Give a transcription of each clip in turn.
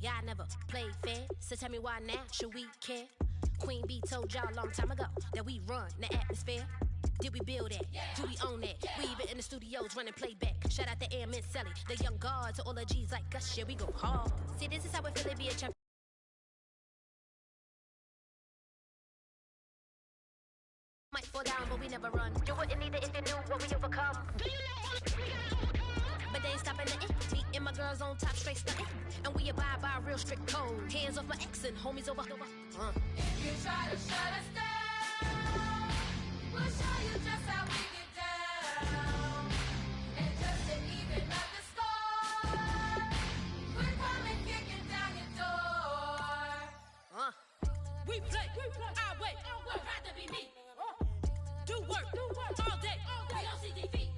Yeah, I never played fair, so tell me why now should we care? Queen Bee told y'all a long time ago that we run the atmosphere. Did we build it? Do we own it? We even in the studios running playback. Shout out to Airman Sally, the young guard, to all the G's like us. Yeah, we go hard. See, this is how we feel to be a champion. Might fall down, but we never run. You wouldn't need it if you knew what we overcome. Do you know? But they ain't stopping nothing. Me and my girls on top, straight stunting. And we abide by a real strict code. Hands off my ex and homies over. If you try to shut us down, we'll show you just how we get down. And just to even up the score, we're coming kicking down your door. We play our way. We're proud to be me. Do work all day. We don't see defeat.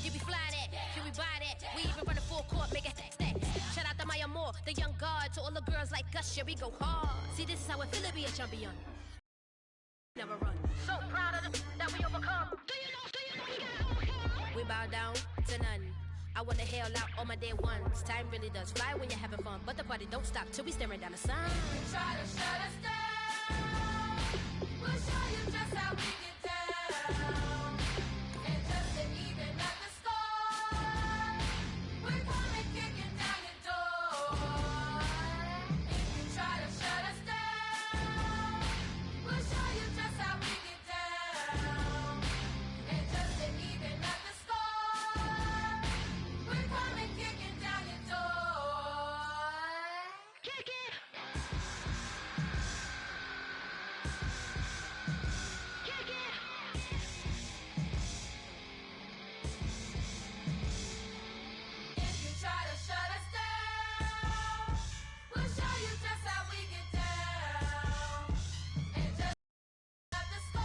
You be fly that, can we buy that? We even run a full court, make it stack. Shout out to Maya Moore, the young guard, to all the girls like us, yeah, we go hard. See, this is how it feel to be a champion. Never run. So proud of that we overcome. Do you know? We bow down to none. I wanna hail out all my day ones. Time really does fly when you're having fun, but the party don't stop till we staring down the sun. You try to shut us down, we'll show you just how we get down. And just to even up the score, we're coming kicking down your door. If you try to shut us down, we'll show you just how we get down. And just to even up the score, we're coming kicking down your door. Kick it! Kick it! If you try to shut us down, we'll show you just how we get down. And just at the score.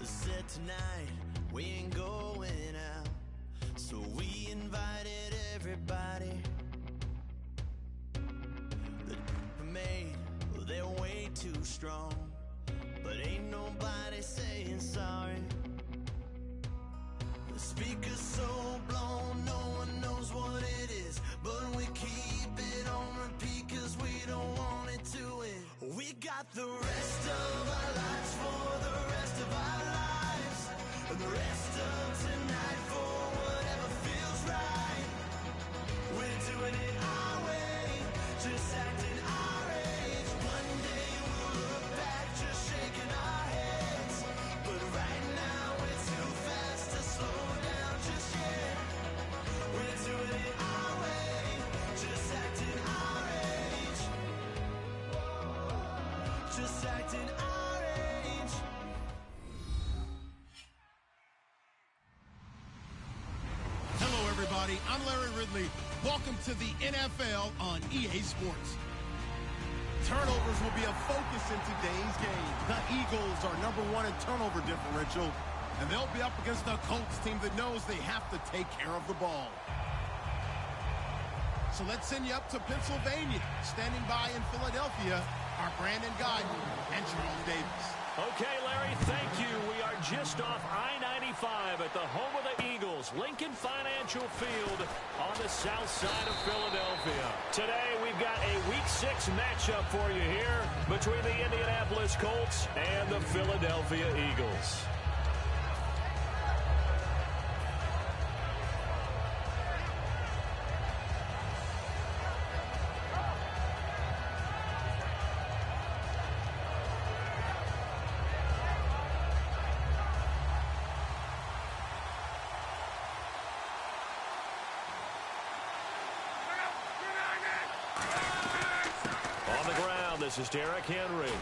Said tonight we ain't going out, so we invited everybody. The made, well, they're way too strong, but ain't nobody saying sorry. The speaker's so blown, no one knows what it is, but we keep it on repeat 'cause we don't want it to end. We got the rest of our lives for the rest of our lives, and the rest of tonight for whatever feels right. We're doing it our way, just acting our age. One day we'll look back, just shaking our heads, but right now we're too fast to slow down just yet. We're doing it our way, just acting our age. Just acting our age. Hello, everybody. I'm Larry Ridley. Welcome to the NFL on EA Sports. Turnovers will be a focus in today's game. The Eagles are #1 in turnover differential, and they'll be up against a Colts team that knows they have to take care of the ball. So let's send you up to Pennsylvania. Standing by in Philadelphia are Brandon Guyton and Charles Davis. Okay, Larry, thank you. We are just off I-95 at the home of the Eagles, Lincoln Financial Field on the south side of Philadelphia. Today, we've got a Week 6 matchup for you here between the Indianapolis Colts and the Philadelphia Eagles. This is Derrick Henry.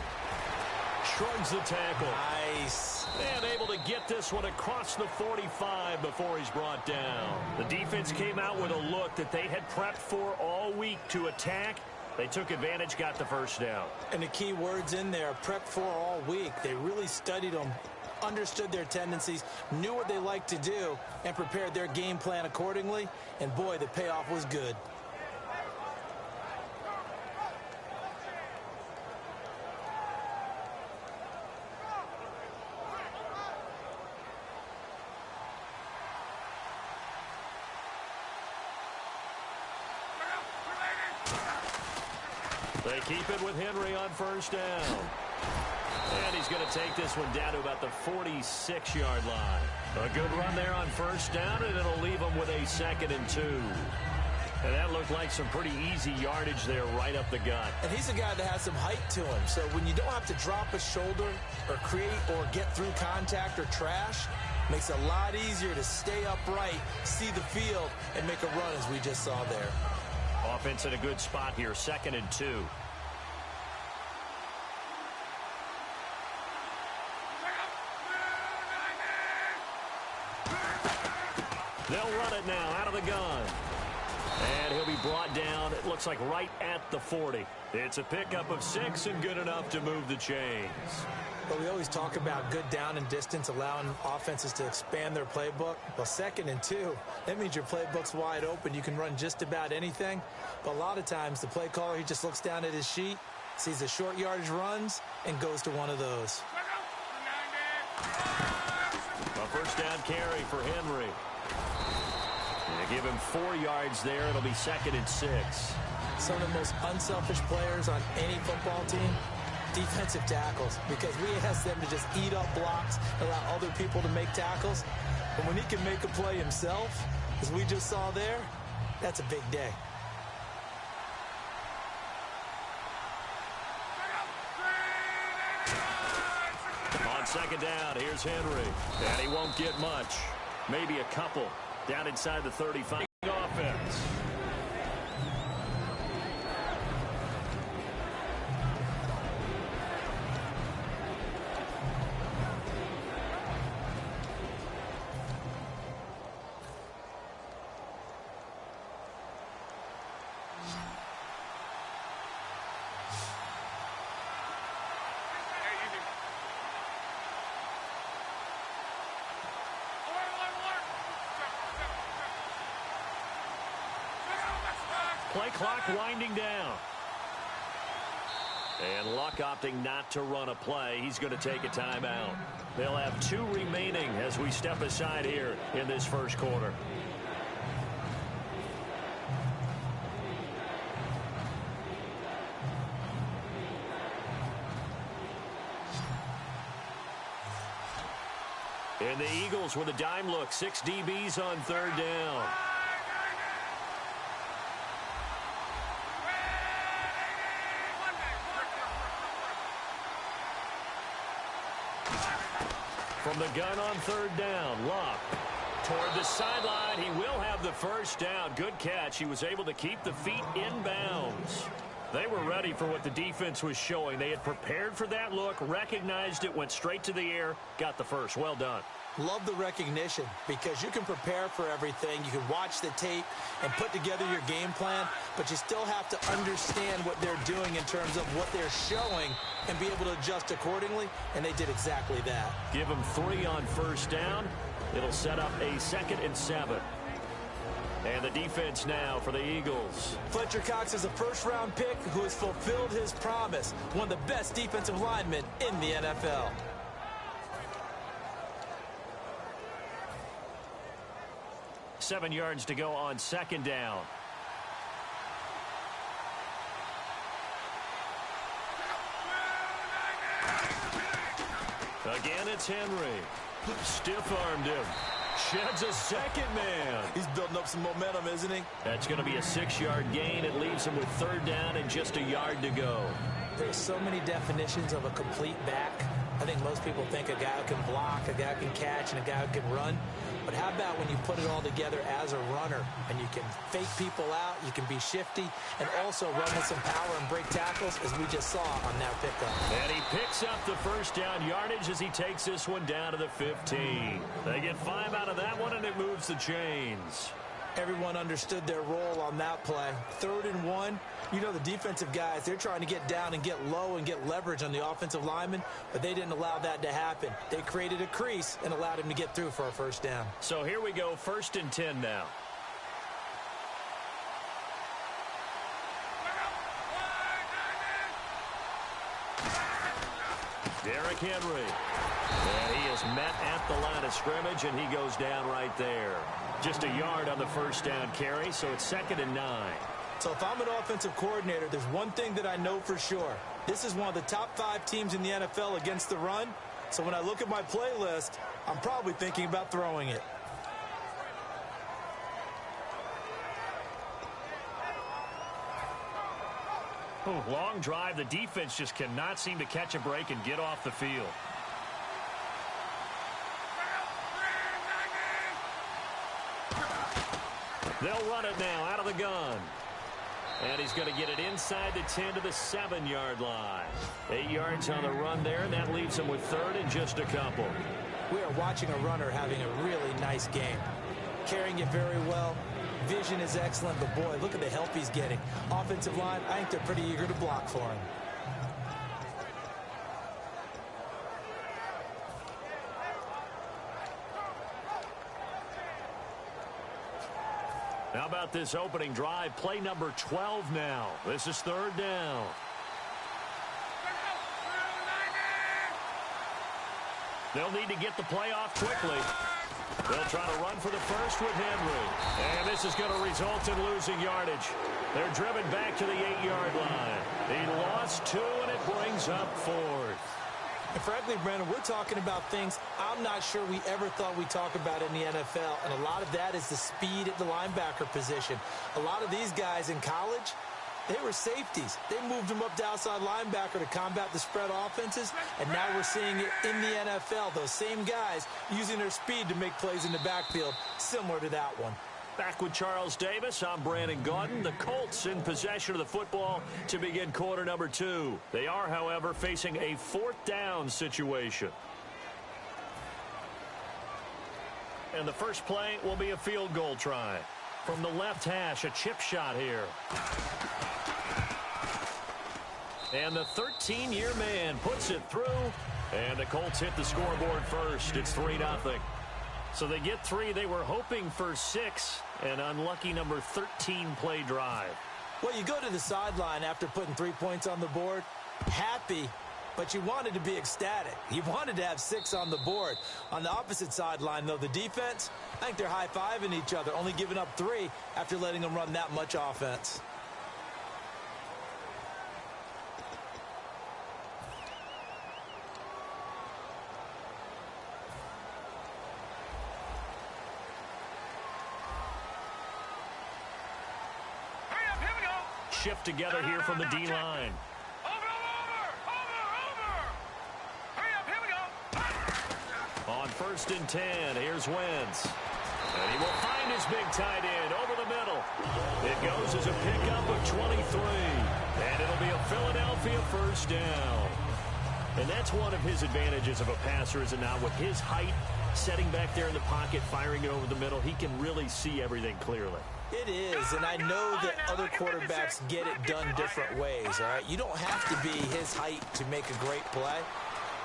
Shrugs the tackle. Nice. And able to get this one across the 45 before he's brought down. The defense came out with a look that they had prepped for all week to attack. They took advantage, got the first down. And the key words in there, prep for all week. They really studied them understood their tendencies, knew what they liked to do, and prepared their game plan accordingly. And boy, the payoff was good. They keep it with Henry on first down. And he's going to take this one down to about the 46-yard line. A good run there on first down, and it'll leave him with a 2nd and 2. And that looked like some pretty easy yardage there right up the gut. And he's a guy that has some height to him. So when you don't have to drop a shoulder or create or get through contact or trash, makes it a lot easier to stay upright, see the field, and make a run as we just saw there. Offense in a good spot here, 2nd and 2. They'll run it now out of the gun. And he'll be brought down, it looks like right at the 40. It's a pickup of 6 and good enough to move the chains. But we always talk about good down and distance, allowing offenses to expand their playbook. Well, 2nd and 2, that means your playbook's wide open. You can run just about anything. But a lot of times, the play caller, he just looks down at his sheet, sees the short yardage runs, and goes to one of those. A first down carry for Henry. They give him 4 yards there. It'll be 2nd and 6. Some of the most unselfish players on any football team, defensive tackles, because we ask them to just eat up blocks, allow other people to make tackles. And when he can make a play himself, as we just saw there, that's a big day. On 2nd down, here's Henry. And he won't get much. Maybe a couple. Down inside the 35. Offense. Play clock winding down. And Luck opting not to run a play. He's going to take a timeout. They'll have 2 remaining as we step aside here in this first quarter. And the Eagles with a dime look. 6 DBs on 3rd down. From the gun on 3rd down, Luck toward the sideline. He will have the first down. Good catch. He was able to keep the feet in bounds. They were ready for what the defense was showing. They had prepared for that look, recognized it, went straight to the air, got the first. Well done. Love the recognition, because you can prepare for everything. You can watch the tape and put together your game plan, but you still have to understand what they're doing in terms of what they're showing and be able to adjust accordingly, and they did exactly that. Give them 3 on first down. It'll set up a 2nd and 7. And the defense now for the Eagles. Fletcher Cox is a first-round pick who has fulfilled his promise, one of the best defensive linemen in the NFL. Seven yards to go on 2nd down. Again, it's Henry. Stiff-armed him. Sheds a second man. He's building up some momentum, isn't he? That's going to be a 6-yard gain. It leaves him with 3rd down and just a yard to go. There's so many definitions of a complete back. I think most people think a guy who can block, a guy who can catch, and a guy who can run. But how about when you put it all together as a runner, and you can fake people out, you can be shifty, and also run with some power and break tackles, as we just saw on that pickup. And he picks up the first down yardage as he takes this one down to the 15. They get 5 out of that one, and it moves the chains. Everyone understood their role on that play. 3rd and 1, You know, the defensive guys, they're trying to get down and get low and get leverage on the offensive lineman, but they didn't allow that to happen. They created a crease and allowed him to get through for a first down. So here we go, 1st and 10 now. Derrick Henry. And he is met at the line of scrimmage, and he goes down right there. Just a yard on the first down carry, so it's 2nd and 9. So if I'm an offensive coordinator, there's one thing that I know for sure. This is one of the top 5 teams in the NFL against the run. So when I look at my playlist, I'm probably thinking about throwing it. Oh, long drive. The defense just cannot seem to catch a break and get off the field. They'll run it now out of the gun. And he's going to get it inside the 10 to the 7-yard line. 8 yards on the run there, and that leaves him with 3rd and just a couple. We are watching a runner having a really nice game. Carrying it very well. Vision is excellent, but boy, look at the help he's getting. Offensive line, I think they're pretty eager to block for him. How about this opening drive? Play number 12 now. This is 3rd down. They'll need to get the play off quickly. They'll try to run for the first with Henry. And this is going to result in losing yardage. They're driven back to the 8-yard line. He lost 2, and it brings up 4th. And frankly, Brandon, we're talking about things I'm not sure we ever thought we'd talk about in the NFL. And a lot of that is the speed at the linebacker position. A lot of these guys in college, they were safeties. They moved them up to outside linebacker to combat the spread offenses. And now we're seeing it in the NFL. Those same guys using their speed to make plays in the backfield, similar to that one. Back with Charles Davis, I'm Brandon Gaudin. The Colts in possession of the football to begin quarter number 2. They are, however, facing a 4th down situation. And the first play will be a field goal try. From the left hash, a chip shot here. And the 13-year man puts it through. And the Colts hit the scoreboard first. It's 3-0. So they get 3. They were hoping for 6. An unlucky number 13 play drive. Well, you go to the sideline after putting 3 points on the board, happy, but you wanted to be ecstatic. You wanted to have 6 on the board. On the opposite sideline, though, the defense, I think they're high-fiving each other, only giving up 3 after letting them run that much offense. Shift together here from the D-line. On 1st and 10, here's Wentz. And he will find his big tight end over the middle. It goes as a pickup of 23. And it'll be a Philadelphia first down. And that's one of his advantages of a passer, is it not? With his height, setting back there in the pocket, firing it over the middle, he can really see everything clearly. It is, and I know that other quarterbacks get it done different ways, all right? You don't have to be his height to make a great play,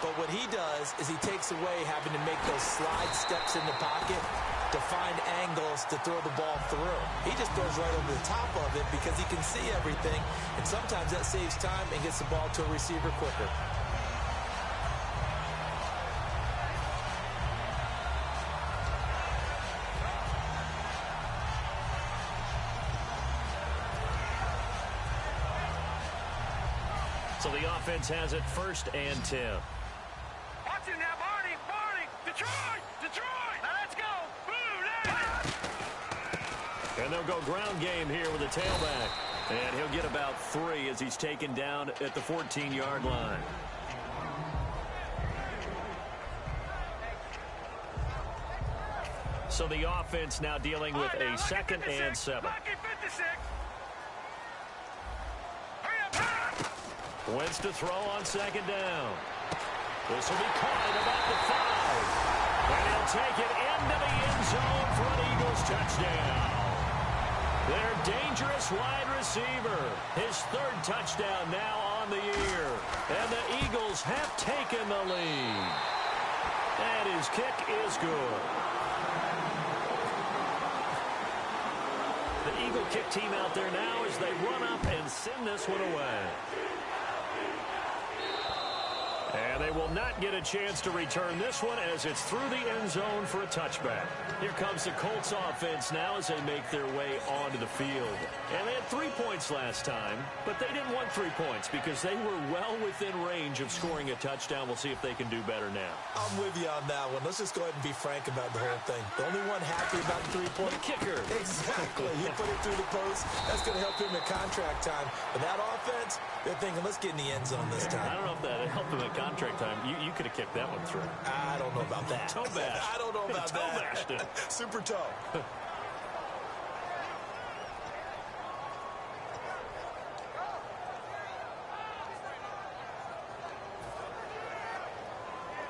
but what he does is he takes away having to make those slide steps in the pocket to find angles to throw the ball through. He just throws right over the top of it because he can see everything, and sometimes that saves time and gets the ball to a receiver quicker. So the offense has it 1st and 10. Watch it now, Barney, Detroit, now let's go, And they'll go ground game here with a tailback. And he'll get about 3 as he's taken down at the 14-yard line. So the offense now dealing with a 2nd and 7. Wentz to throw on 2nd down. This will be caught at about the 5. And he'll take it into the end zone for an Eagles touchdown. Their dangerous wide receiver. His third touchdown now on the year. And the Eagles have taken the lead. And his kick is good. The Eagle kick team out there now as they run up and send this one away. And they will not get a chance to return this one as it's through the end zone for a touchback. Here comes the Colts offense now as they make their way onto the field. And they had 3 points last time, but they didn't want 3 points because they were well within range of scoring a touchdown. We'll see if they can do better now. I'm with you on that one. Let's just go ahead and be frank about the whole thing. The only one happy about the 3-point The kicker. Exactly. He put it through the post. That's going to help him at contract time. But that offense, they're thinking, let's get in the end zone this time. I don't know if that helped him at contract time. You could have kicked that one through. I don't know about that. Toe bash. I don't know about Toe that. bashed it. Super toe.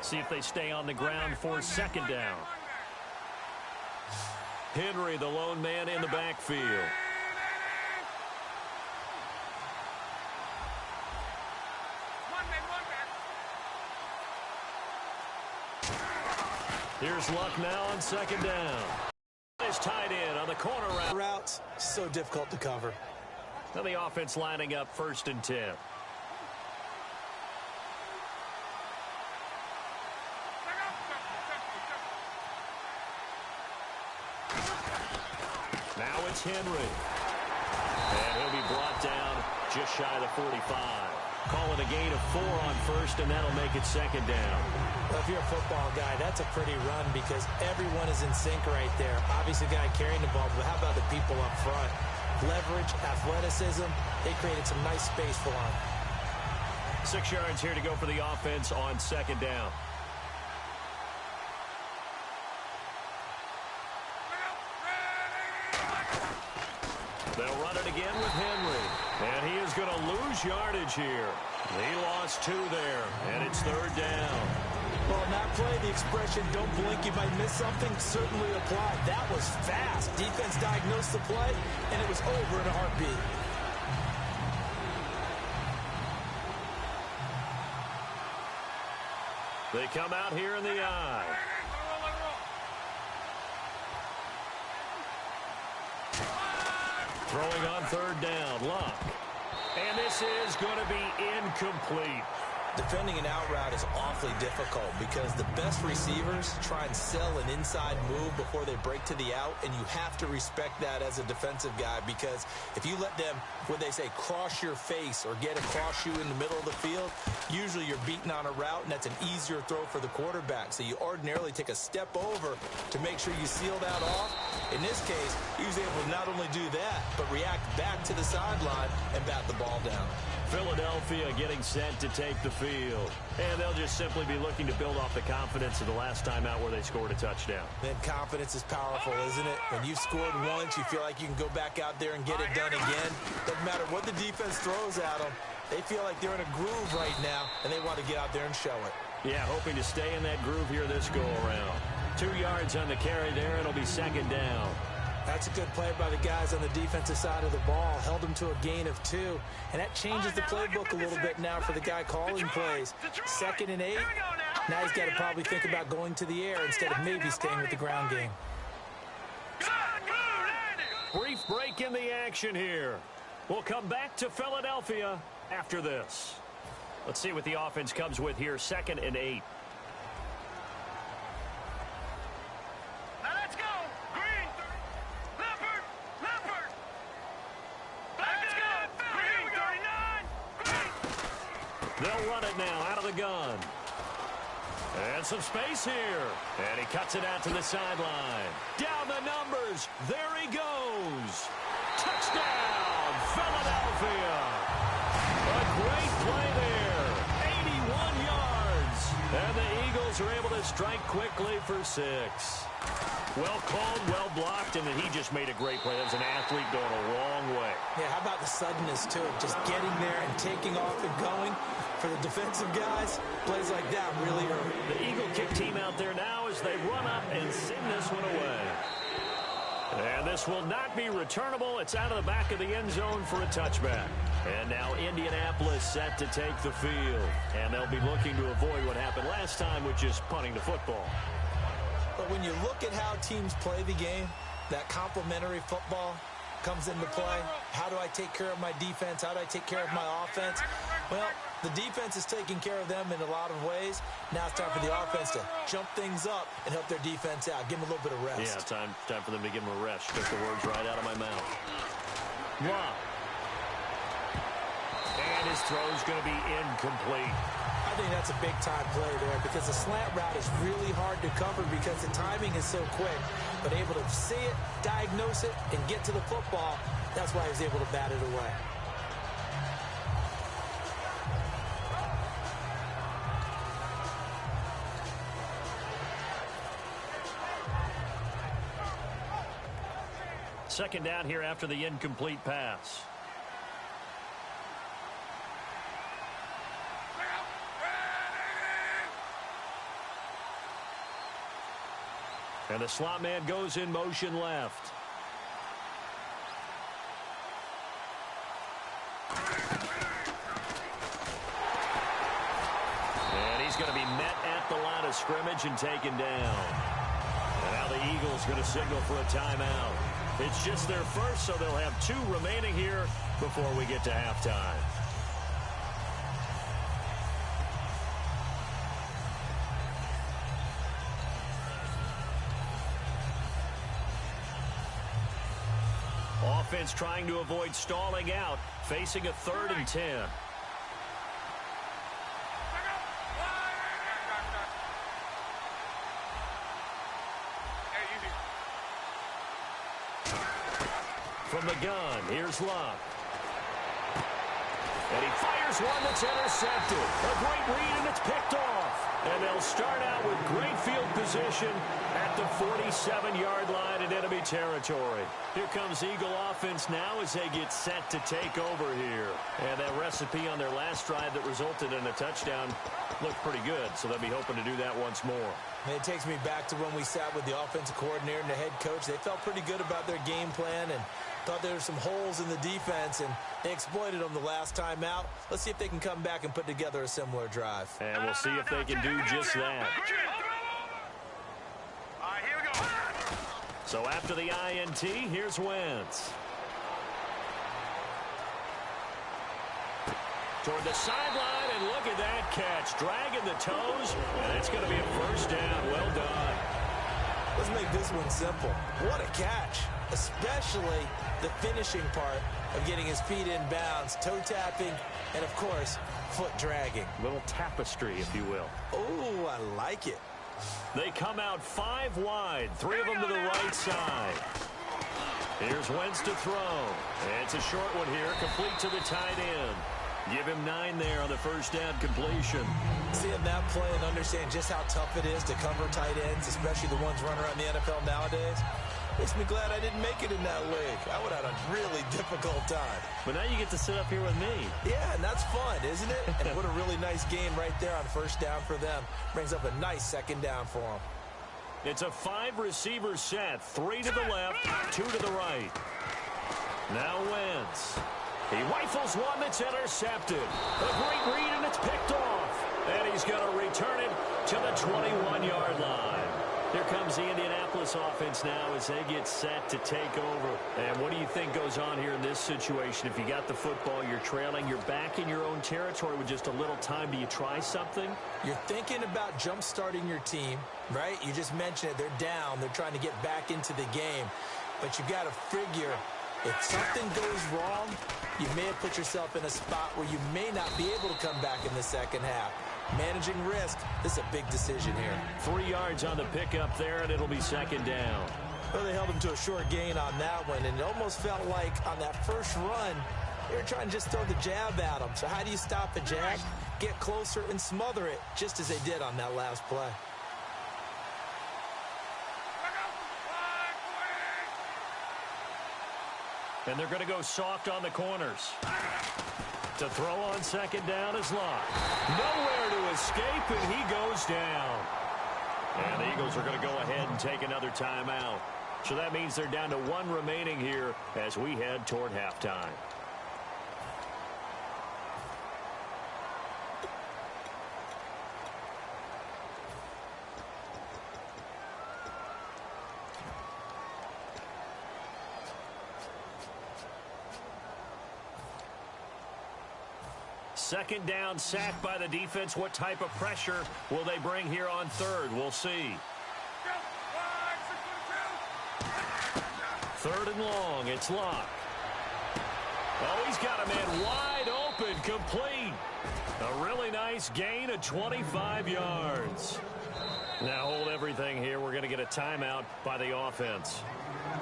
See if they stay on the ground for second down. Henry, the lone man in the backfield. Here's Luck now on second down. Is tied in on the corner Routes, so difficult to cover. Now the offense lining up 1st and 10. Now it's Henry. And he'll be brought down just shy of the 45. Call it a gain of 4 on 1st, and that'll make it second down. Well, if you're a football guy, that's a pretty run because everyone is in sync right there. Obviously, the guy carrying the ball, but how about the people up front? Leverage, athleticism, they created some nice space for him. 6 yards here to go for the offense on second down. They'll run it again with Henry. And he is going to lose yardage here. He lost 2 there, and it's 3rd down. Well, in that play, the expression, don't blink, you might miss something, certainly applied. That was fast. Defense diagnosed the play, and it was over in a heartbeat. They come out here in the eye. Throwing on 3rd down, Luck. And this is going to be incomplete. Defending an out route is awfully difficult because the best receivers try and sell an inside move before they break to the out, and you have to respect that as a defensive guy because if you let them, what they say, cross your face or get across you in the middle of the field, usually you're beaten on a route, and that's an easier throw for the quarterback. So you ordinarily take a step over to make sure you seal that off. In this case, he was able to not only do that, but react back to the sideline and bat the ball down. Philadelphia getting set to take the field. And they'll just simply be looking to build off the confidence of the last time out where they scored a touchdown. Then confidence is powerful, isn't it? When you've scored once, you feel like you can go back out there and get it done again. Doesn't matter what the defense throws at them. They feel like they're in a groove right now, and they want to get out there and show it. Yeah, hoping to stay in that groove here this go-around. 2 yards on the carry there. It'll be second down. That's a good play by the guys on the defensive side of the ball. Held them to a gain of 2. And that changes the playbook a little bit now for the guy calling plays. 2nd and 8. Now he's got to probably think about going to the air instead of maybe staying with the ground game. Brief break in the action here. We'll come back to Philadelphia after this. Let's see what the offense comes with here. 2nd and 8. They'll run it now out of the gun. And some space here. And he cuts it out to the sideline. Down the numbers. There he goes. Touchdown, Philadelphia. A great play there. 81 yards. And the Eagles are able to strike quickly for 6. Well called, well blocked, and then he just made a great play. That was an athlete going a long way. Yeah, how about the suddenness, too? Just getting there and taking off and going. For the defensive guys, plays like that really hurt. The Eagle kick team out there now as they run up and send this one away. And this will not be returnable. It's out of the back of the end zone for a touchback. And now Indianapolis set to take the field. And they'll be looking to avoid what happened last time, which is punting the football. But when you look at how teams play the game, that complementary football comes into play. How do I take care of my defense? How do I take care of my offense? Well, the defense is taking care of them in a lot of ways. Now it's time for the offense to jump things up and help their defense out. Give them a little bit of rest. Yeah, time for them to give them a rest. Took the words right out of my mouth. Wow. And his throw's going to be incomplete. I think that's a big-time play there because the slant route is really hard to cover because the timing is so quick. But able to see it, diagnose it, and get to the football, that's why he was able to bat it away. Second down here after the incomplete pass. And the slot man goes in motion left. And he's going to be met at the line of scrimmage and taken down. And now the Eagles going to signal for a timeout. It's just their first, so they'll have 2 remaining here before we get to halftime. Offense trying to avoid stalling out, facing a 3rd and 10. From the gun, here's Love. And he fires one that's intercepted. A great read, and it's picked off. And they'll start out with great field position at the 47-yard line in enemy territory. Here comes Eagle offense now as they get set to take over here. And that recipe on their last drive that resulted in a touchdown looked pretty good, so they'll be hoping to do that once more. And it takes me back to when we sat with the offensive coordinator and the head coach. They felt pretty good about their game plan and thought there were some holes in the defense, and they exploited them the last time out. Let's see if they can come back and put together a similar drive. And we'll see if they can do just that. All right, here we go. So after the INT, here's Wentz. Toward the sideline, and look at that catch. Dragging the toes, and it's going to be a first down. Well done. Let's make this one simple. What a catch, especially the finishing part of getting his feet in bounds, toe tapping, and, of course, foot dragging. Little tapestry, if you will. Oh, I like it. They come out 5 wide, 3 of them to the right side. Here's Wentz to throw. And it's a short one here, complete to the tight end. Give him 9 there on the first down completion. Seeing that play and understand just how tough it is to cover tight ends, especially the ones running around the NFL nowadays, makes me glad I didn't make it in that league. I would have had a really difficult time. But now you get to sit up here with me. Yeah, and that's fun, isn't it? And what a really nice game right there on first down for them. Brings up a nice second down for them. It's a 5-receiver set. 3 to the left, 2 to the right. Now Wentz. He rifles one that's intercepted. A great read, and it's picked off. And he's going to return it to the 21-yard line. Here comes the Indianapolis offense now as they get set to take over. And what do you think goes on here in this situation? If you got the football, you're trailing, you're back in your own territory with just a little time. Do you try something? You're thinking about jump-starting your team, right? You just mentioned it. They're down. They're trying to get back into the game. But you got to figure if something goes wrong, you may have put yourself in a spot where you may not be able to come back in the second half. Managing risk, this is a big decision here. 3 yards on the pickup there, and it'll be second down. Well, they held him to a short gain on that one, and it almost felt like on that first run, they were trying to just throw the jab at him. So how do you stop a jab? Get closer and smother it, just as they did on that last play. And they're going to go soft on the corners. To throw on second down is Locke. Nowhere to escape, and he goes down. And the Eagles are going to go ahead and take another timeout. So that means they're down to 1 remaining here as we head toward halftime. Second down, sack by the defense. What type of pressure will they bring here on third? We'll see. Third and long. It's Locke. Oh, he's got a man wide open, complete. A really nice gain of 25 yards. Now hold everything here. We're going to get a timeout by the offense.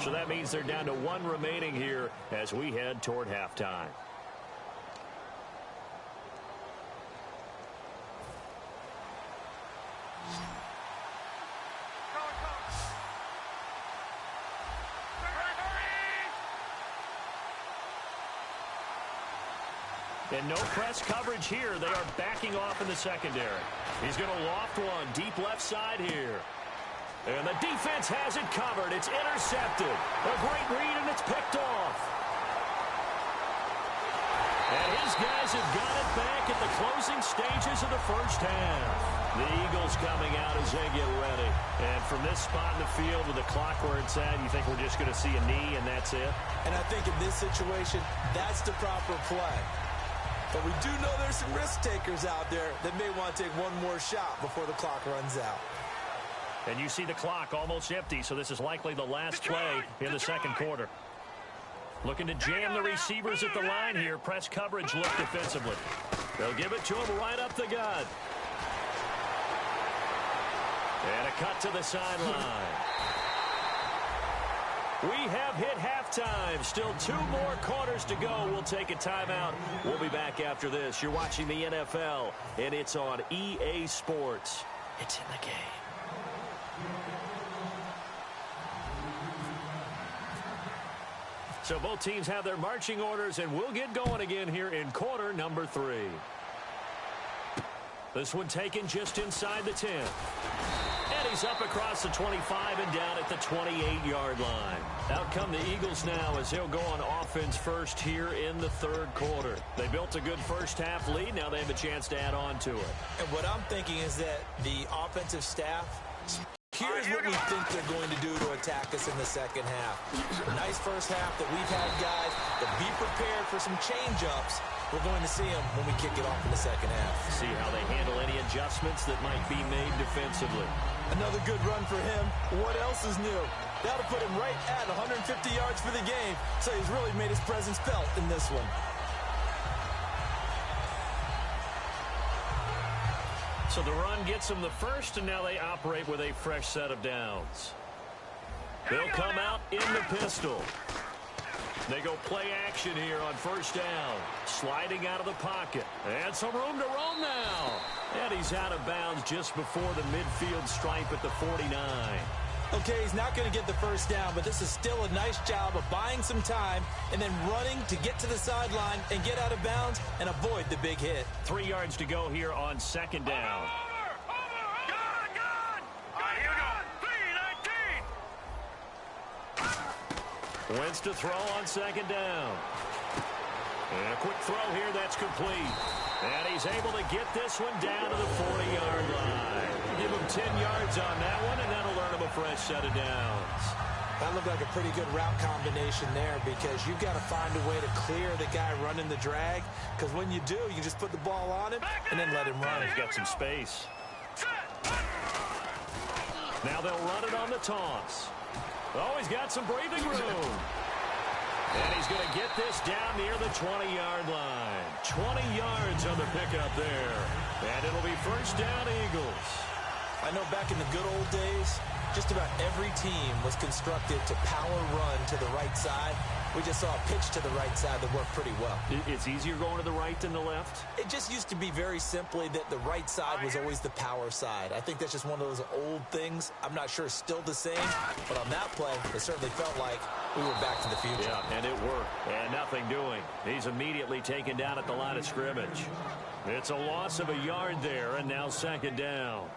So that means they're down to 1 remaining here as we head toward halftime. And no press coverage here. They are backing off in the secondary. He's going to loft one deep left side here. And the defense has it covered. It's intercepted. A great read, and it's picked off. And his guys have got it back at the closing stages of the first half. The Eagles coming out as they get ready. And from this spot in the field with the clock where it's at, you think we're just going to see a knee and that's it? And I think in this situation, that's the proper play. But we do know there's some risk takers out there that may want to take one more shot before the clock runs out. And you see the clock almost empty, so this is likely the last play in the second quarter. Looking to jam the receivers at the line here. Press coverage look defensively. They'll give it to him right up the gut. And a cut to the sideline. We have hit halftime. Still 2 more quarters to go. We'll take a timeout. We'll be back after this. You're watching the NFL, and it's on EA Sports. It's in the game. So both teams have their marching orders, and we'll get going again here in quarter number 3. This one taken just inside the 10. And he's up across the 25 and down at the 28-yard line. Out come the Eagles now as they'll go on offense first here in the third quarter. They built a good first half lead. Now they have a chance to add on to it. And what I'm thinking is that the offensive staff, here's what we think they're going to do to attack us in the second half. Nice first half that we've had, guys, but be prepared for some change-ups. We're going to see them when we kick it off in the second half. See how they handle any adjustments that might be made defensively. Another good run for him. What else is new? That'll put him right at 150 yards for the game, so he's really made his presence felt in this one. So the run gets them the first, and now they operate with a fresh set of downs. They'll come out in the pistol. They go play action here on first down. Sliding out of the pocket. And some room to roam now. And he's out of bounds just before the midfield stripe at the 49. Okay, he's not going to get the first down, but this is still a nice job of buying some time and then running to get to the sideline and get out of bounds and avoid the big hit. 3 yards to go here on second down. Wentz to throw on second down. And a quick throw here that's complete. And he's able to get this one down to the 40-yard line. Give him 10 yards on that one, and that'll earn him a fresh set of downs. That looked like a pretty good route combination there because you've got to find a way to clear the guy running the drag, because when you do, you just put the ball on him and then let him run. He's got some space. Now they'll run it on the toss. Oh, he's got some breathing room. And he's going to get this down near the 20-yard line. 20 yards on the pickup there. And it'll be first down Eagles. I know back in the good old days, just about every team was constructed to power run to the right side. We just saw a pitch to the right side that worked pretty well. It's easier going to the right than the left? It just used to be very simply that the right side was always the power side. I think that's just one of those old things. I'm not sure it's still the same, but on that play, it certainly felt like we were back to the future. Yeah, and it worked. And nothing doing. He's immediately taken down at the line of scrimmage. It's a loss of a yard there, and now second down.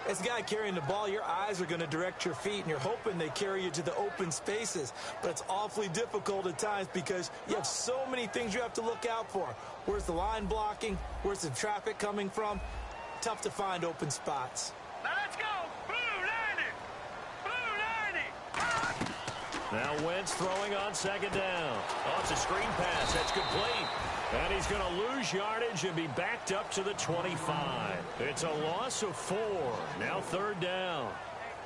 As a guy carrying the ball, your eyes are going to direct your feet, and you're hoping they carry you to the open spaces. But it's awfully difficult at times because you have so many things you have to look out for. Where's the line blocking? Where's the traffic coming from? Tough to find open spots. Now let's go. Blue 90. Blue 90. Now Wentz throwing on second down. Oh, it's a screen pass. That's complete. And he's going to lose yardage and be backed up to the 25. It's a loss of 4. Now third down.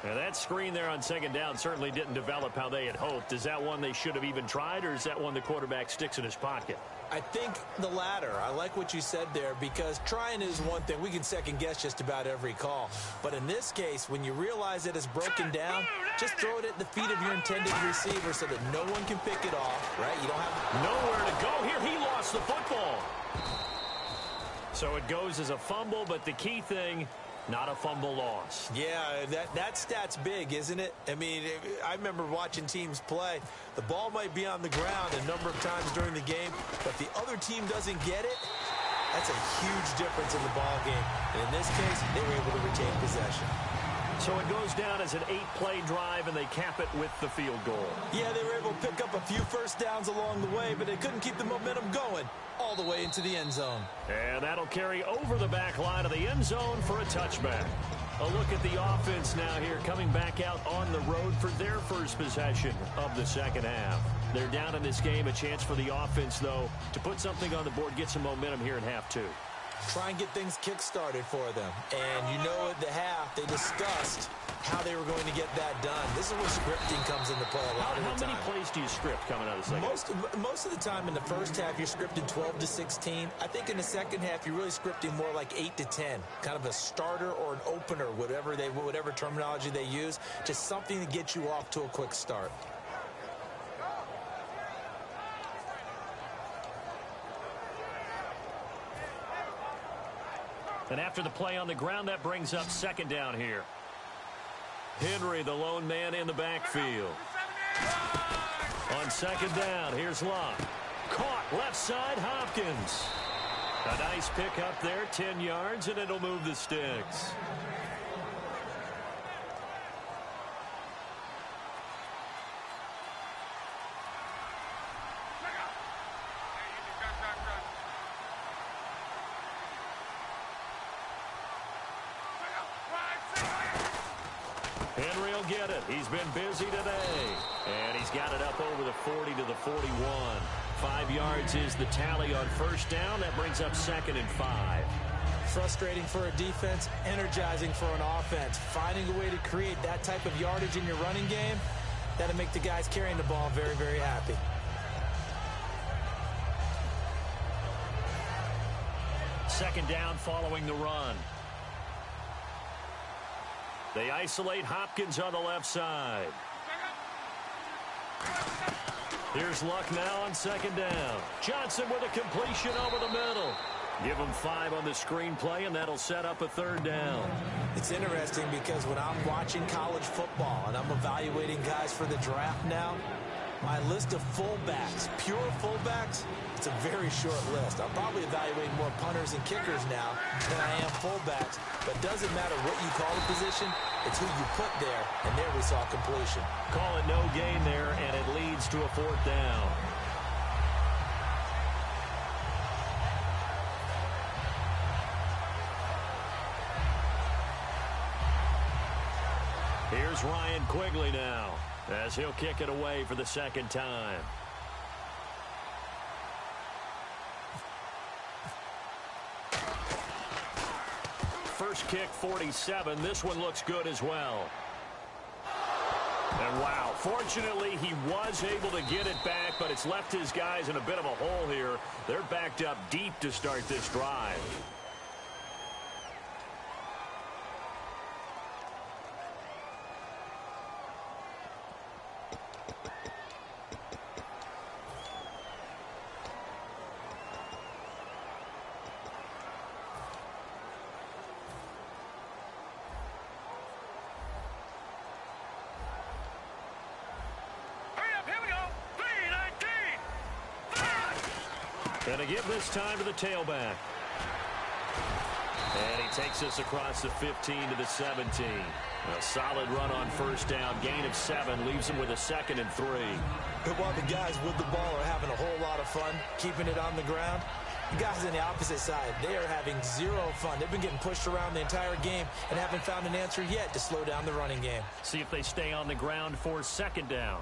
Now that screen there on second down certainly didn't develop how they had hoped. Is that one they should have even tried, or is that one the quarterback sticks in his pocket? I think the latter. I like what you said there because trying is one thing. We can second guess just about every call. But in this case, when you realize that it's broken down, just throw it at the feet of your intended receiver so that no one can pick it off, right? You don't have nowhere to go here. He lost the football. So it goes as a fumble, but the key thing, not a fumble loss. Yeah, that stat's big, isn't it? I mean, I remember watching teams play. The ball might be on the ground a number of times during the game, but the other team doesn't get it. That's a huge difference in the ball game. And in this case, they were able to retain possession. So it goes down as an 8-play drive, and they cap it with the field goal. Yeah, they were able to pick up a few first downs along the way, but they couldn't keep the momentum going all the way into the end zone. And that'll carry over the back line of the end zone for a touchback. A look at the offense now here, coming back out on the road for their first possession of the second half. They're down in this game. A chance for the offense, though, to put something on the board, get some momentum here in half 2. Try and get things kick-started for them. And you know at the half, they discussed how they were going to get that done. This is where scripting comes into play a lot of the time. How many plays do you script coming out of the second half? Most of the time in the first half, you're scripting 12 to 16. I think in the second half, you're really scripting more like 8 to 10. Kind of a starter or an opener, whatever terminology they use. Just something to get you off to a quick start. And after the play on the ground, that brings up second down here. Henry, the lone man in the backfield. On second down, here's Luck. Caught left side, Hopkins. A nice pick up there, 10 yards, and it'll move the sticks. Henry will get it. He's been busy today. And he's got it up over the 40 to the 41. 5 yards is the tally on first down. That brings up second and 5. Frustrating for a defense, energizing for an offense. Finding a way to create that type of yardage in your running game, that'll make the guys carrying the ball very, very happy. Second down following the run. They isolate Hopkins on the left side. Here's Luck now on second down. Johnson with a completion over the middle. Give him 5 on the screenplay, and that'll set up a third down. It's interesting because when I'm watching college football and I'm evaluating guys for the draft now, my list of fullbacks, pure fullbacks, it's a very short list. I'm probably evaluating more punters and kickers now than I am fullbacks. But it doesn't matter what you call the position, it's who you put there, and there we saw completion. Call it no gain there, and it leads to a fourth down. Here's Ryan Quigley now, as he'll kick it away for the second time. First kick, 47. This one looks good as well. And wow, fortunately he was able to get it back, but it's left his guys in a bit of a hole here. They're backed up deep to start this drive. And to give this time to the tailback. And he takes us across the 15 to the 17. A solid run on first down. Gain of 7 leaves him with a 2nd and 3. But while the guys with the ball are having a whole lot of fun keeping it on the ground, the guys on the opposite side, they are having zero fun. They've been getting pushed around the entire game and haven't found an answer yet to slow down the running game. See if they stay on the ground for 2nd down.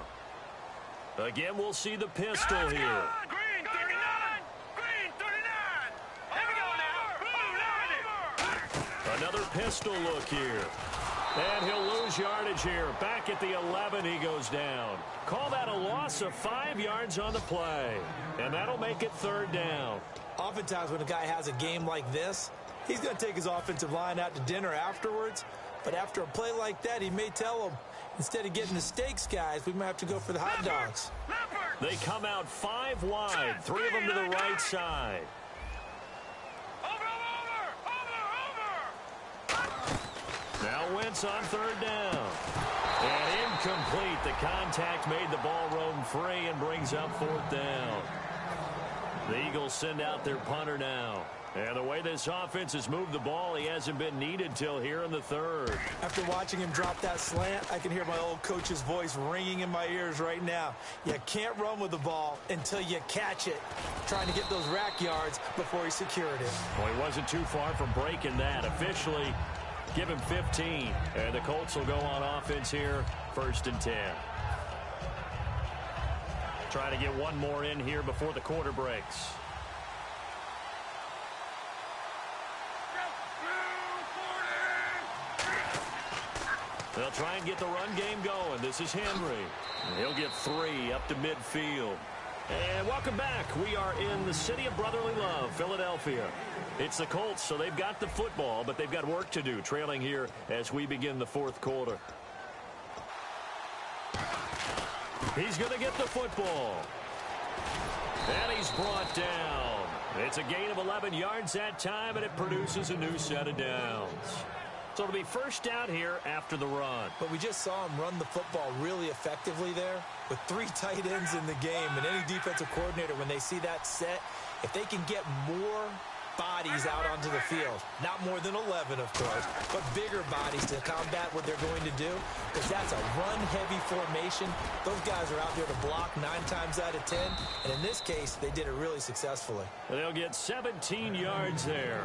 Again, we'll see the pistol here. Green 39! Green 39! Here we go now! Blue 90! Another pistol look here. And he'll lose yardage here. Back at the 11, he goes down. Call that a loss of 5 yards on the play. And that'll make it 3rd down. Oftentimes when a guy has a game like this, he's going to take his offensive line out to dinner afterwards. But after a play like that, he may tell them, instead of getting the steaks, guys, we might have to go for the hot dogs. They come out 5 wide, 3 of them to the right side. Now Wentz on 3rd down. And incomplete. The contact made the ball roam free and brings up 4th down. The Eagles send out their punter now. And the way this offense has moved the ball, he hasn't been needed till here in the 3rd. After watching him drop that slant, I can hear my old coach's voice ringing in my ears right now. You can't run with the ball until you catch it. Trying to get those rack yards before he secured it. Well, he wasn't too far from breaking that. Officially, give him 15. And the Colts will go on offense here, 1st and 10. Try to get one more in here before the quarter breaks. They'll try and get the run game going. This is Henry. He'll get 3 up to midfield. And welcome back. We are in the city of brotherly love, Philadelphia. It's the Colts, so they've got the football, but they've got work to do, trailing here as we begin the 4th quarter. He's going to get the football. And he's brought down. It's a gain of 11 yards that time, and it produces a new set of downs. So it'll be 1st down here after the run. But we just saw him run the football really effectively there with 3 tight ends in the game. And any defensive coordinator, when they see that set, if they can get more bodies out onto the field, not more than 11, of course, but bigger bodies to combat what they're going to do, because that's a run-heavy formation. Those guys are out there to block 9 times out of 10, and in this case, they did it really successfully. They'll get 17 yards there,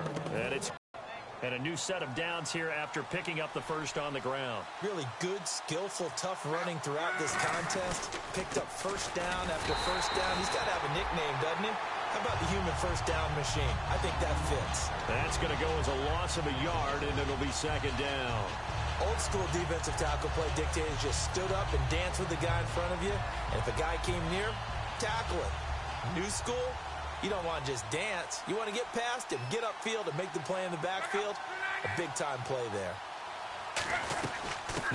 and a new set of downs here after picking up the 1st on the ground. Really good, skillful, tough running throughout this contest. Picked up 1st down after 1st down. He's got to have a nickname, doesn't he? How about the human 1st down machine? I think that fits. That's going to go as a loss of a yard, and it'll be 2nd down. Old school defensive tackle play dictated just stood up and danced with the guy in front of you. And if a guy came near, tackle it. New school, you don't want to just dance. You want to get past him, get upfield, and make the play in the backfield. A big-time play there.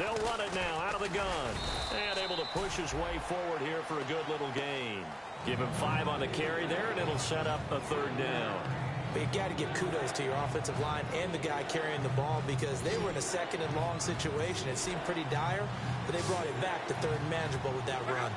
They'll run it now out of the gun. And able to push his way forward here for a good little gain. Give him 5 on the carry there, and it'll set up a 3rd down. But you got to give kudos to your offensive line and the guy carrying the ball, because they were in a 2nd and long situation. It seemed pretty dire, but they brought it back to 3rd and manageable with that run.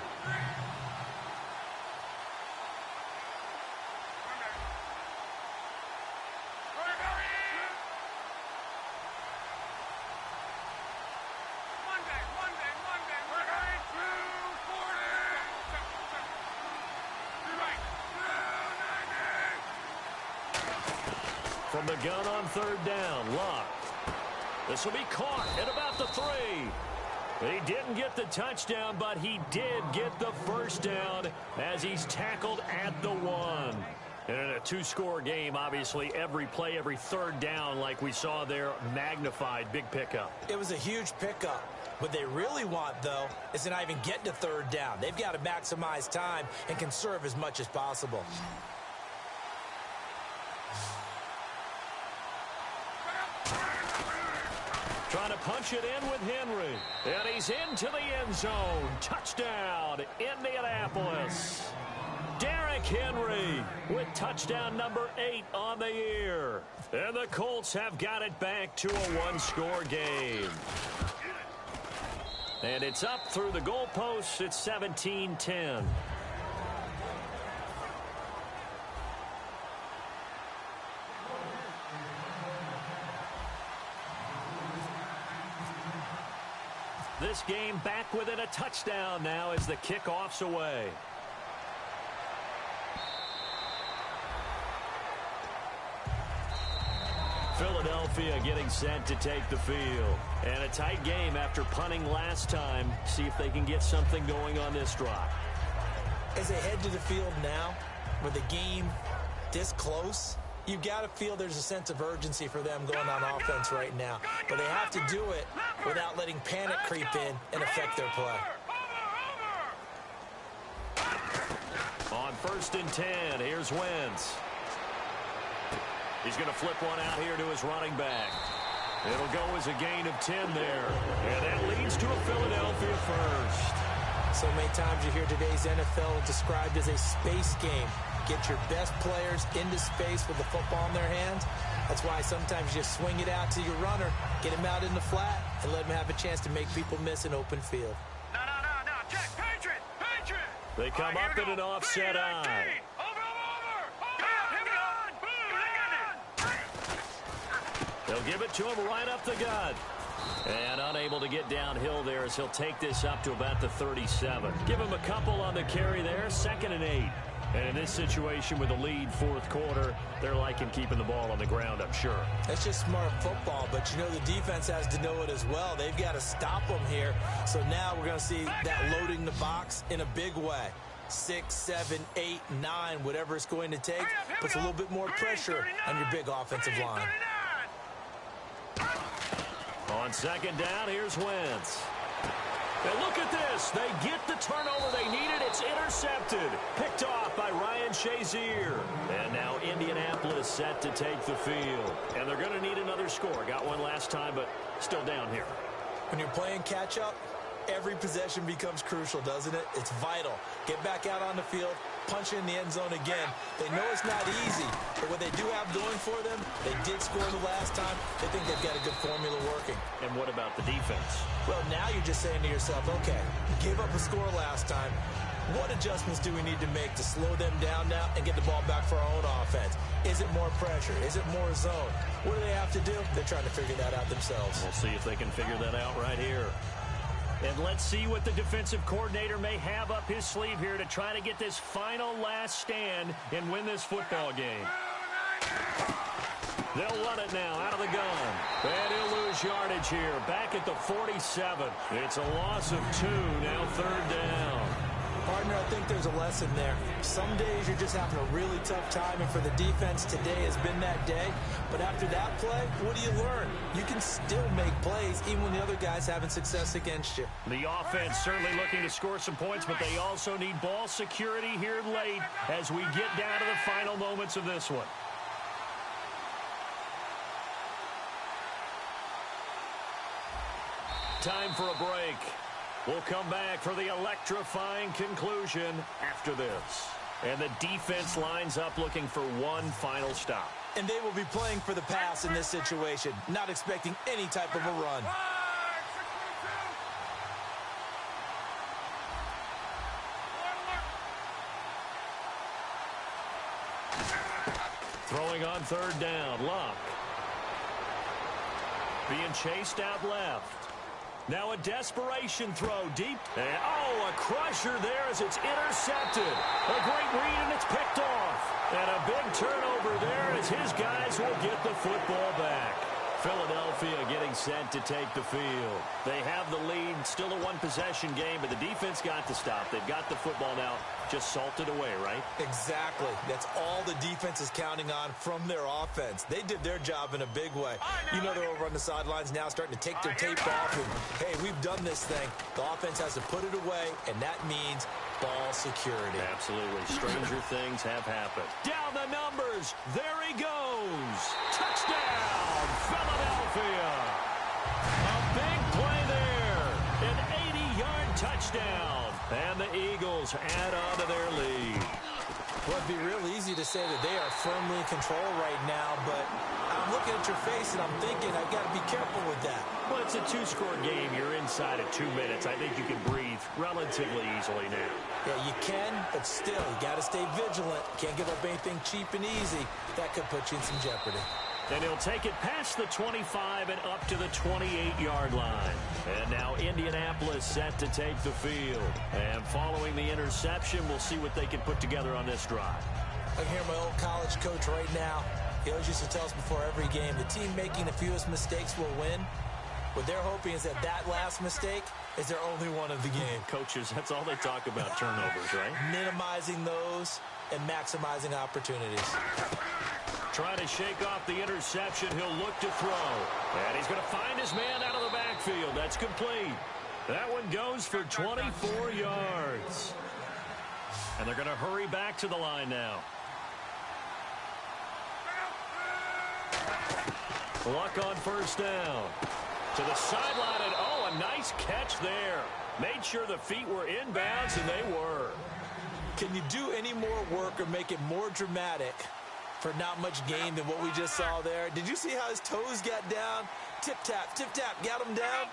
From the gun on 3rd down, Luck. This will be caught at about the 3. He didn't get the touchdown, but he did get the 1st down as he's tackled at the 1. And in a 2-score game, obviously, every play, every 3rd down, like we saw there, magnified. Big pickup. It was a huge pickup. What they really want, though, is to not even get to 3rd down. They've got to maximize time and conserve as much as possible. Trying to punch it in with Henry. And he's into the end zone. Touchdown, Indianapolis. Derrick Henry with touchdown number 8 on the year. And the Colts have got it back to a 1-score game. And it's up through the goalposts. It's 17-10. This game back within a touchdown now as the kickoff's away. Philadelphia getting set to take the field. And a tight game after punting last time. See if they can get something going on this drive. As they head to the field now, with the game this close, you've got to feel there's a sense of urgency for them going on offense right now. But they have to do it without letting panic creep in and affect their play. On 1st and 10, here's Wentz. He's going to flip one out here to his running back. It'll go as a gain of 10 there. And that leads to a Philadelphia first. So many times you hear today's NFL described as a space game. Get your best players into space with the football in their hands. That's why sometimes you just swing it out to your runner, get him out in the flat, and let him have a chance to make people miss an open field. No. Check. Patriot. They come up in an offset eye. They'll give it to him right up the gut. And unable to get downhill there as he'll take this up to about the 37. Give him a couple on the carry there, 2nd and 8. And in this situation with the lead 4th quarter, they're liking keeping the ball on the ground, I'm sure. That's just smart football, but you know the defense has to know it as well. They've got to stop them here. So now we're going to see that loading the box in a big way. 6, 7, 8, 9, whatever it's going to take, puts a little bit more pressure on your big offensive line. On 2nd down, here's Wentz. And look at this. They get the turnover they needed. It's intercepted. Picked off by Ryan Shazier. And now Indianapolis set to take the field. And they're going to need another score. Got one last time, but still down here. When you're playing catch-up, every possession becomes crucial, doesn't it? It's vital. Get back out on the field, punch in the end zone again. They know it's not easy, but what they do have going for them, they did score the last time. They think they've got a good formula working. And what about the defense? Well, now you're just saying to yourself, okay, gave up a score last time. What adjustments do we need to make to slow them down now and get the ball back for our own offense? Is it more pressure? Is it more zone? What do they have to do? They're trying to figure that out themselves. We'll see if they can figure that out right here. And let's see what the defensive coordinator may have up his sleeve here to try to get this final last stand and win this football game. They'll run it now out of the gun. And he'll lose yardage here. Back at the 47. It's a loss of 2. Now 3rd down. Partner, I think there's a lesson there. Some days you're just having a really tough time, and for the defense, today has been that day. But after that play, what do you learn? You can still make plays even when the other guy's having success against you. The offense certainly looking to score some points, but they also need ball security here late as we get down to the final moments of this one. Time for a break. We'll come back for the electrifying conclusion after this. And the defense lines up looking for one final stop. And they will be playing for the pass in this situation, not expecting any type of a run. Throwing on 3rd down, Luck. Being chased out left. Now a desperation throw deep. And, a crusher there as it's intercepted. A great read, and it's picked off. And a big turnover there as his guys will get the football back. Philadelphia getting set to take the field. They have the lead, still a one-possession game, but the defense got to stop. They've got the football now, just salted away, right? Exactly. That's all the defense is counting on from their offense. They did their job in a big way. You know they're over on the sidelines now starting to take their tape off and, hey, we've done this thing. The offense has to put it away, and that means ball security. Absolutely. Stranger things have happened. Down the numbers. There he goes. Touchdown, Philadelphia. A big play there. An 80-yard touchdown. And the Eagles add on to their lead. Well, it'd be real easy to say that they are firmly in control right now, but I'm looking at your face and I'm thinking I've got to be careful with that. Well, it's a 2-score game. You're inside of 2 minutes. I think you can breathe relatively easily now. Yeah, you can, but still, you got to stay vigilant. Can't give up anything cheap and easy. That could put you in some jeopardy. And he'll take it past the 25 and up to the 28-yard line. And now Indianapolis set to take the field. And following the interception, we'll see what they can put together on this drive. I can hear my old college coach right now. He always used to tell us before every game, the team making the fewest mistakes will win. What they're hoping is that last mistake is their only one of the game. Coaches, that's all they talk about, turnovers, right? Minimizing those and maximizing opportunities. Trying to shake off the interception. He'll look to throw. And he's going to find his man out of the backfield. That's complete. That one goes for 24 yards. And they're going to hurry back to the line now. Luck on first down. To the sideline, and oh, a nice catch there. Made sure the feet were inbounds, and they were. Can you do any more work or make it more dramatic for not much gain than what we just saw there? Did you see how his toes got down? Tip-tap, got him down.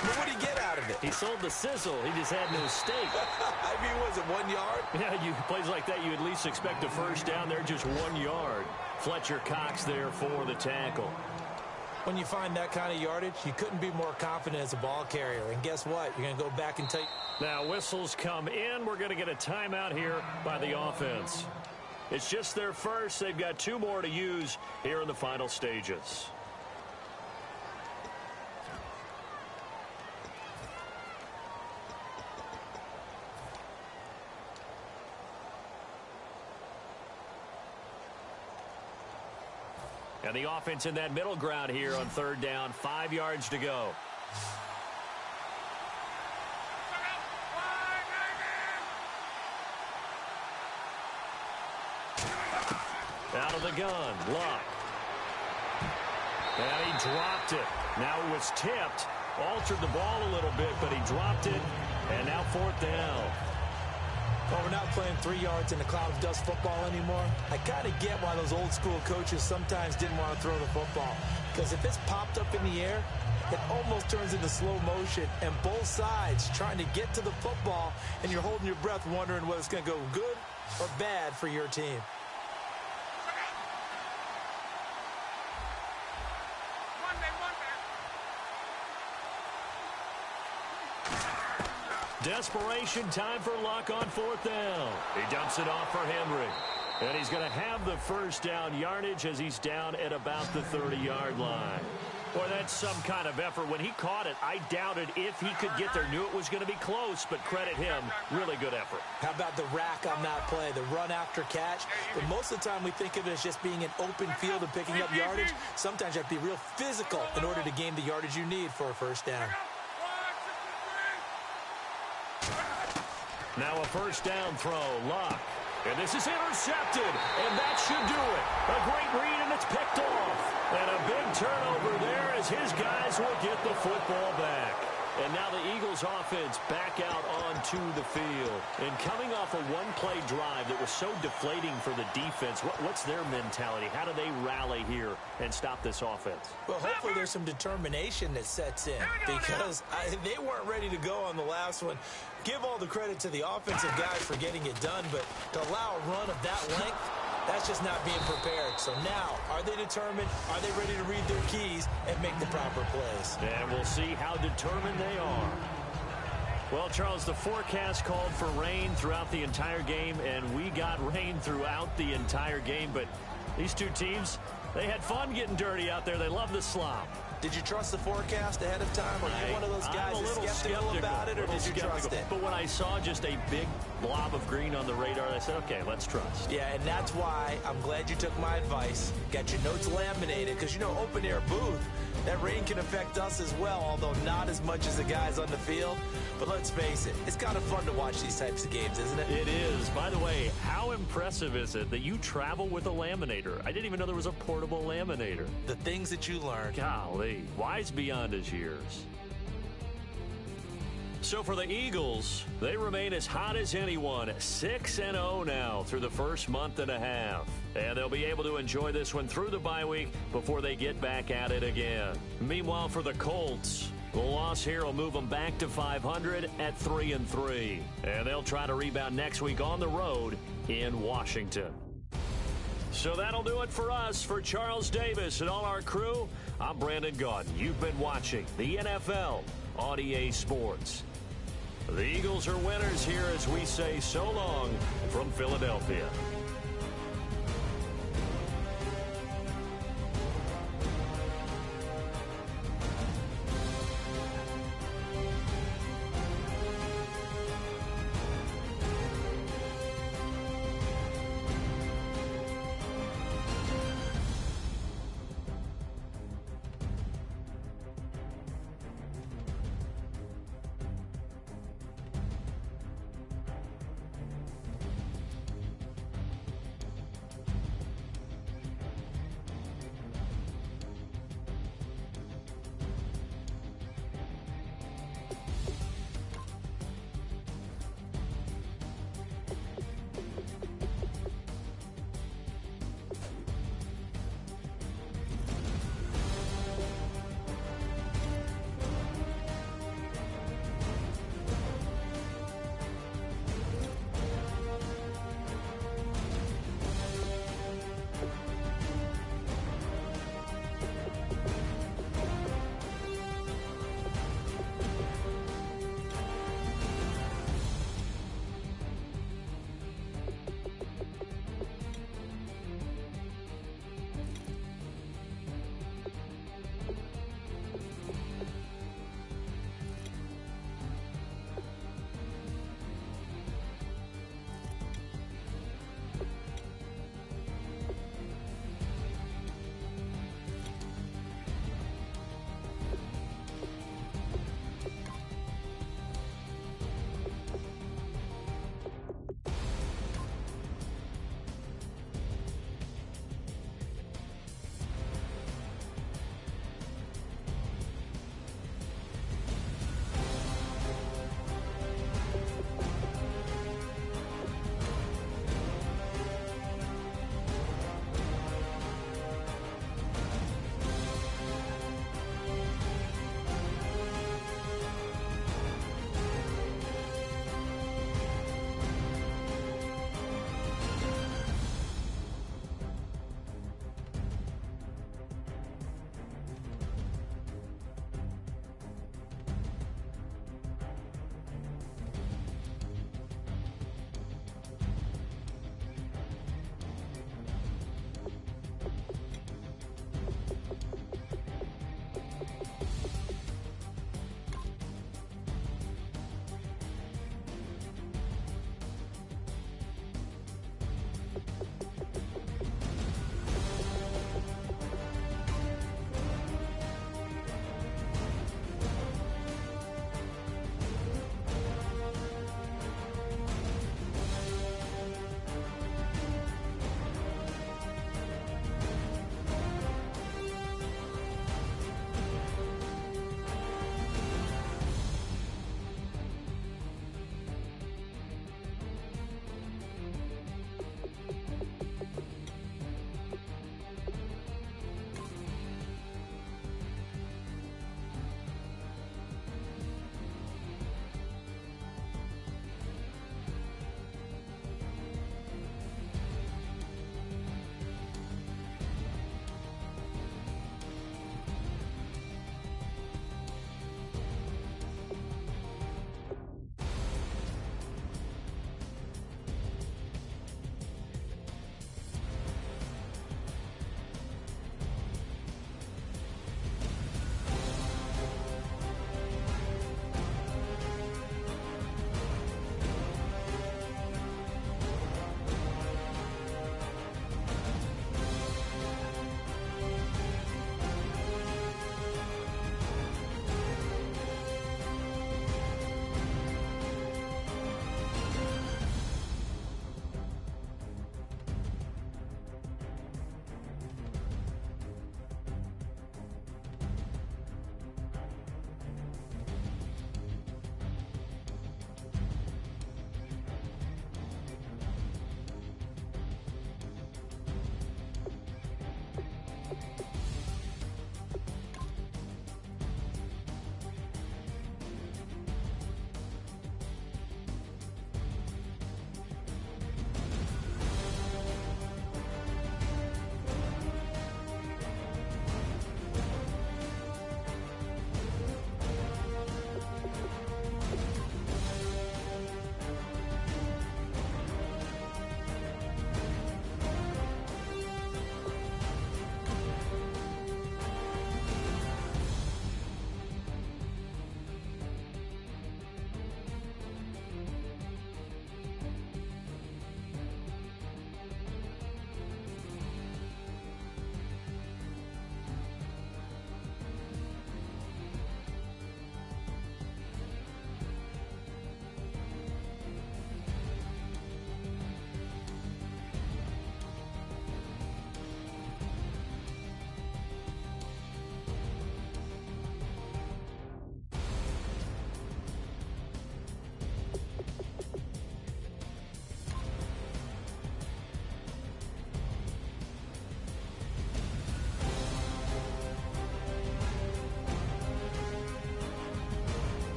But what did he get out of it? He sold the sizzle. He just had no steak. I mean, was it 1 yard? Yeah, you plays like that, you at least expect a first down. They're just 1 yard. Fletcher Cox there for the tackle. When you find that kind of yardage, you couldn't be more confident as a ball carrier. And guess what? You're going to go back and take. Now whistles come in. We're going to get a timeout here by the offense. It's just their first. They've got 2 more to use here in the final stages. And the offense in that middle ground here on third down. 5 yards to go. Out of the gun, Luck. And he dropped it. Now it was tipped. Altered the ball a little bit, but he dropped it. And now 4th down. Well, we're not playing 3 yards in a cloud of dust football anymore. I kind of get why those old school coaches sometimes didn't want to throw the football. Because if it's popped up in the air, it almost turns into slow motion. And both sides trying to get to the football, and you're holding your breath wondering whether it's going to go good or bad for your team. Desperation time for Luck on 4th down. He dumps it off for Henry. And he's going to have the first down yardage as he's down at about the 30-yard line. Boy, that's some kind of effort. When he caught it, I doubted if he could get there. Knew it was going to be close, but credit him. Really good effort. How about the rack on that play, the run after catch? But most of the time we think of it as just being an open field and picking up yardage. Sometimes you have to be real physical in order to gain the yardage you need for a first down. Now a first down throw, Luck. And this is intercepted, and that should do it. A great read, and it's picked off. And a big turnover there as his guys will get the football back. And now the Eagles offense back out onto the field. And coming off a one-play drive that was so deflating for the defense, what's their mentality? How do they rally here and stop this offense? Well, hopefully there's some determination that sets in because they weren't ready to go on the last one. Give all the credit to the offensive guys for getting it done, but to allow a run of that length, that's just not being prepared. So now, are they determined? Are they ready to read their keys and make the proper plays? And we'll see how determined they are. Well, Charles, the forecast called for rain throughout the entire game, and we got rain throughout the entire game. But these two teams, they had fun getting dirty out there. They love the slop. Did you trust the forecast ahead of time? Or are you one of those guys that's skeptical about it, or did you trust it? But when I saw just a big blob of green on the radar, I said, okay, let's trust. Yeah, and that's why I'm glad you took my advice. Got your notes laminated, because, you know, open-air booth, that rain can affect us as well, although not as much as the guys on the field. But let's face it, it's kind of fun to watch these types of games, isn't it? It is. By the way, how impressive is it that you travel with a laminator? I didn't even know there was a portable laminator. The things that you learn. Golly, wise beyond his years. So for the Eagles, they remain as hot as anyone, 6-0 now through the first month and a half. And they'll be able to enjoy this one through the bye week before they get back at it again. Meanwhile, for the Colts, the loss here will move them back to 500 at 3-3. And they'll try to rebound next week on the road in Washington. So that'll do it for us. For Charles Davis and all our crew, I'm Brandon Gaudin. You've been watching the NFL on EA Sports. The Eagles are winners here as we say so long from Philadelphia.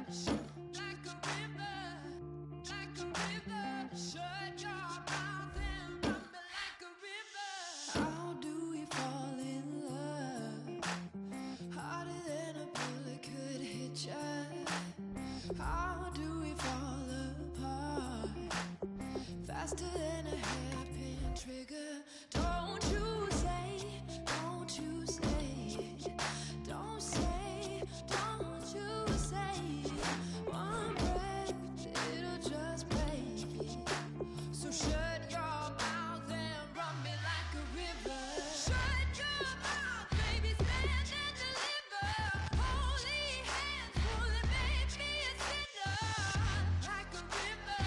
like a river, like a river. Shut your mouth and run me like a river. How do we fall in love? Harder than a bullet could hit ya. How do we fall apart? Faster than a hairpin trigger. Don't you say it. Don't you say it. Don't say, don't you say it. One breath, it'll just break it. So shut your mouth and run me like a river. Shut your mouth, baby, stand and deliver. Holy hands, pull and make me a sinner. Like a river,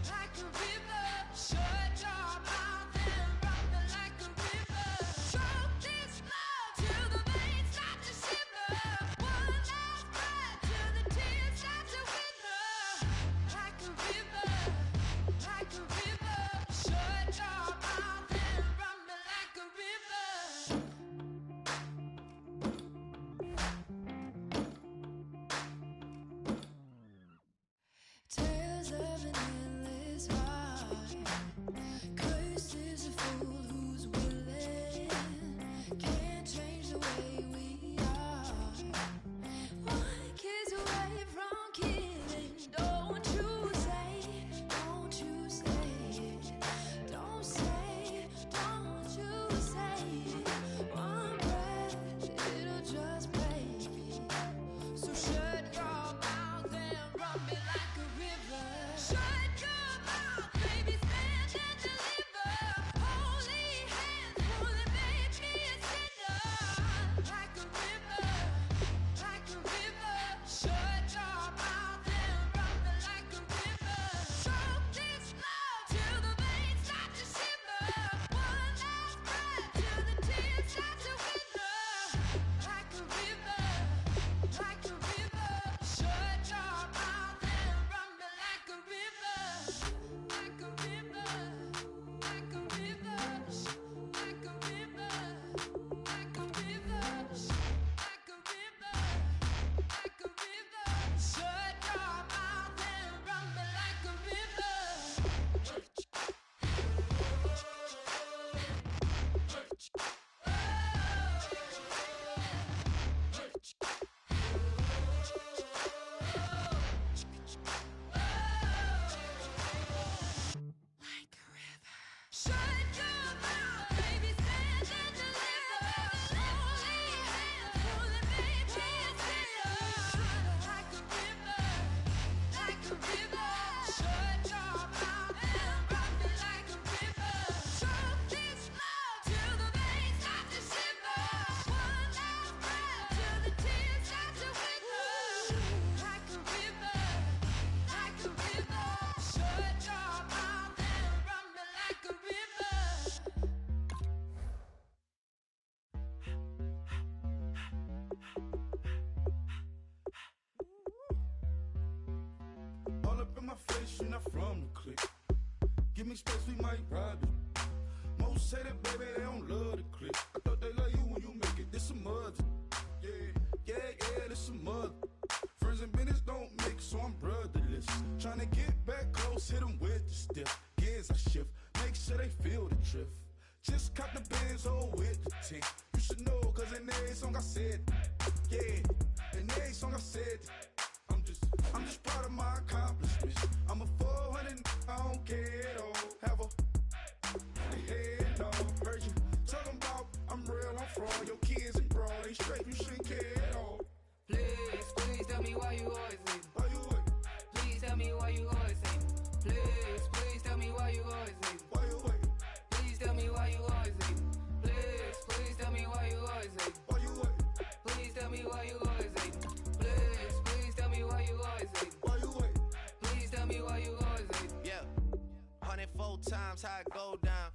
like a river. Shut your mouth and run me like a river. Choke this love till the veins start to shiver. One last breath till the tears start to wither. Like a river, like a river. Shut your mouth and run me like a river. Tales of an endless ride. Cursed is a fool who's willing. Can't change the way we are. One kiss away from killing. Don't you say, don't you say it. Don't say, don't you say it. One breath, it'll just break it. So shut your mouth and run me like a river. Shut your mouth, baby, stand and deliver. Holy hands, pull and make me a sinner. Like a river, like a river. Shut your mouth and run me like a river. Choke this love till the veins start to shiver. One last breath till the tears start to wither. Like a river, like a river. Shut your mouth and run me like a river. Like a river, like a river. Like a river, like a river. Like a river, like a river. Shut your mouth and run me like a river. Like a river. Shut your mouth, baby, stand and deliver. Holy hands, pull and make me a sinner. Like a river, like a river. Shut your mouth and run me like a river. Choke this love till the veins start to shiver. One last breath till the tears start to wither. Like a river, like a river. Shut your mouth and run me like a river. All up in my face, you're not from the clique. Give me space, we might rob it. Most say that, baby, they don't love the clique. I thought they love you when you make it. This some mud. Yeah, this some mud. Friends and business don't mix, so I'm brotherless. Tryna get back close, hit them with the stiff. Gears I shift, make sure they feel the drift. Just caught the Benz, hold with the 10. You should know, cause in every song I said, yeah, in every song I said, I'm just proud of my accomplishments. I'm a 400, I don't care at all. Have a head on. Heard you talking about I'm real, I'm fraud. Your kids and broad, they straight, you shouldn't care at all. Please, please tell me why you always leave. Why you wait? Please tell me why you always leave. Please, please tell me why you always leave. Why you wait? Please tell me why you always leave. Please, please tell me why you always leave. Why you wait? Please tell me why you always leave. Please, please tell me why you always leave. Why you wait? Please tell me why you always leave. Yeah, 104 times how it go down.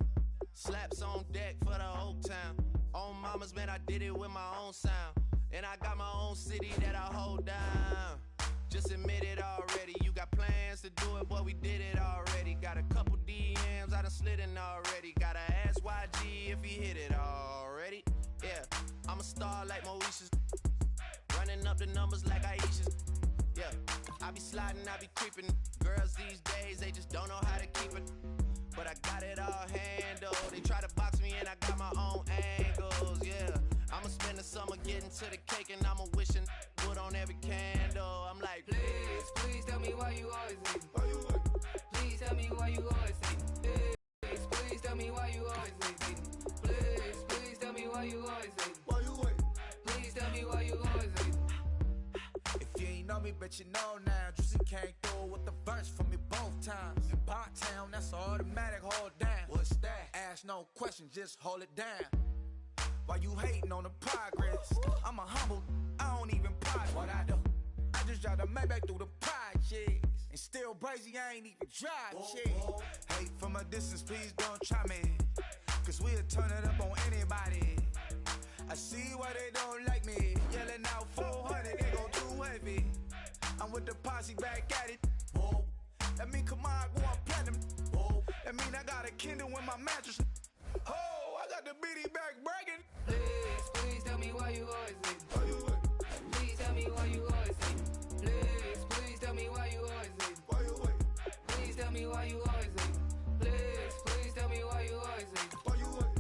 Slaps on deck for the whole town. On mamas, man, I did it with my own sound. And I got my own city that I hold down. Just admit it already. You got plans to do it, boy, we did it already. Got a couple DMs, I done slid in already. Gotta ask YG if he hit it already. Yeah, I'm a star like Moesha's. Running up the numbers like Aisha's. Yeah, I be sliding, I be creeping. Girls these days, they just don't know how to keep it. But I got it all handled. They try to box me and I got my own angles, yeah. I'ma spend the summer getting to the cake and I'ma wishing wood on every candle. I'm like, Please, please tell me why you always hate me. Why you wait? Please tell me why you always hate me. Please, please tell me why you always hate me. Please, please tell me why you always hate me. Why you wait? Please tell me why you always hate me. If you ain't know me, bet you know now. Juicy came through with the verse for me both times. In Bot-town, that's automatic, hold down. What's that? Ask no question, just hold it down. Why you hating on the progress? I'm a humble, I don't even pride what I do. I just drive the Maybach through the projects. And still crazy, I ain't even drive shit. Hate from a distance, please don't try me. Cause we'll turn it up on anybody. I see why they don't like me. Yelling out 400, they gon' too heavy. I'm with the posse back at it. That mean come on, go on platinum. That mean I got a Kindle in my mattress. Oh, I got the BD back bragging. Please, please tell me why you always hate me. Why you wait? Please tell me why you always hate me. Please, please tell me why you always hate me. Why you wait? Please tell me why you always hate me. Please, please tell me why you always hate me. Why you wait?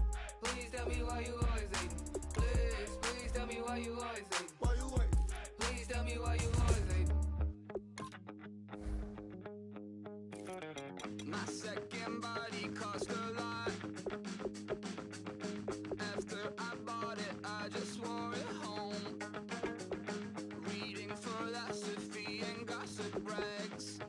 Please tell me why you always hate me. Please, please tell me why you always hate me. Why you wait? Please tell me why you always hate me. My second body cost a lot. After I bought it, I just wore it home. Reading philosophy and gossip rags.